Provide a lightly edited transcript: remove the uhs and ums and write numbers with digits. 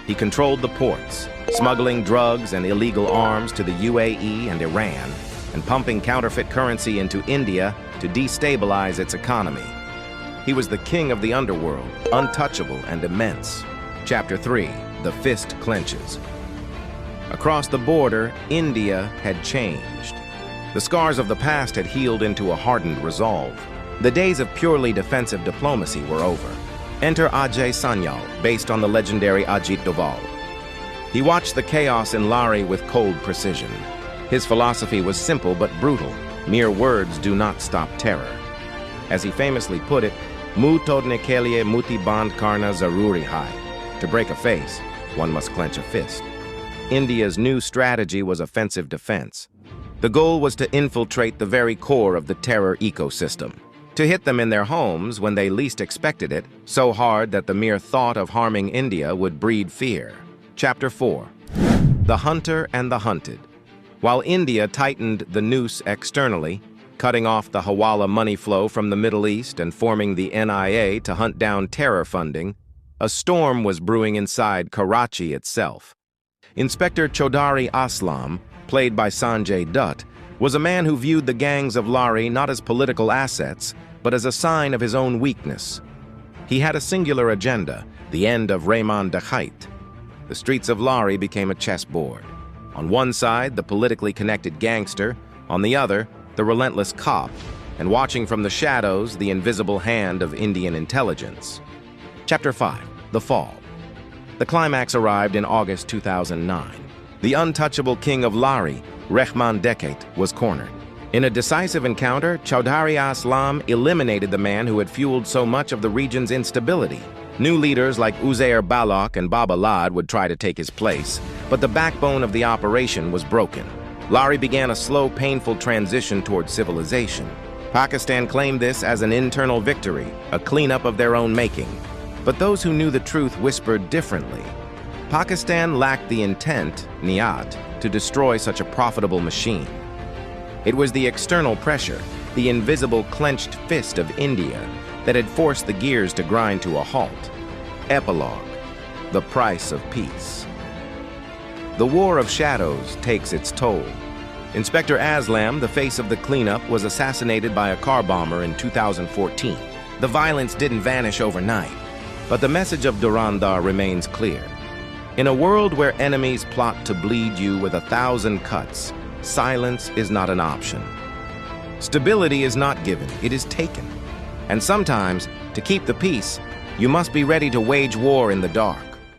He controlled the ports, smuggling drugs and illegal arms to the UAE and Iran, and pumping counterfeit currency into India to destabilize its economy. He was the king of the underworld, untouchable and immense. Chapter 3, The Fist Clenches. Across the border, India had changed. The scars of the past had healed into a hardened resolve. The days of purely defensive diplomacy were over. Enter Ajay Sanyal, based on the legendary Ajit Doval. He watched the chaos in Lari with cold precision. His philosophy was simple but brutal. Mere words do not stop terror. As he famously put it, "Muh todne ke liye muti band karna zaruri hai." To break a face, one must clench a fist. India's new strategy was offensive defense. The goal was to infiltrate the very core of the terror ecosystem, to hit them in their homes when they least expected it, so hard that the mere thought of harming India would breed fear. Chapter 4, The Hunter and the Hunted. While India tightened the noose externally, cutting off the Hawala money flow from the Middle East and forming the NIA to hunt down terror funding, a storm was brewing inside Karachi itself. Inspector Chaudhari Aslam, played by Sanjay Dutt, was a man who viewed the gangs of Lari not as political assets, but as a sign of his own weakness. He had a singular agenda, the end of Rehman Dekhait. The streets of Lari became a chessboard. On one side, the politically connected gangster, on the other, the relentless cop, and watching from the shadows, the invisible hand of Indian intelligence. Chapter 5, The Fall. The climax arrived in August 2009. The untouchable king of Lari, Rehman Dekhait, was cornered. In a decisive encounter, Chaudhari Aslam eliminated the man who had fueled so much of the region's instability. New leaders like Uzair Balak and Baba Lad would try to take his place, but the backbone of the operation was broken. Lari began a slow, painful transition toward civilization. Pakistan claimed this as an internal victory, a cleanup of their own making. But those who knew the truth whispered differently. Pakistan lacked the intent, niyat, to destroy such a profitable machine. It was the external pressure, the invisible clenched fist of India, that had forced the gears to grind to a halt. Epilogue: The price of peace. The War of Shadows takes its toll. Inspector Aslam, the face of the cleanup, was assassinated by a car bomber in 2014. The violence didn't vanish overnight, but the message of Dhurandhar remains clear. In a world where enemies plot to bleed you with 1,000 cuts, silence is not an option. Stability is not given, it is taken. And sometimes, to keep the peace, you must be ready to wage war in the dark.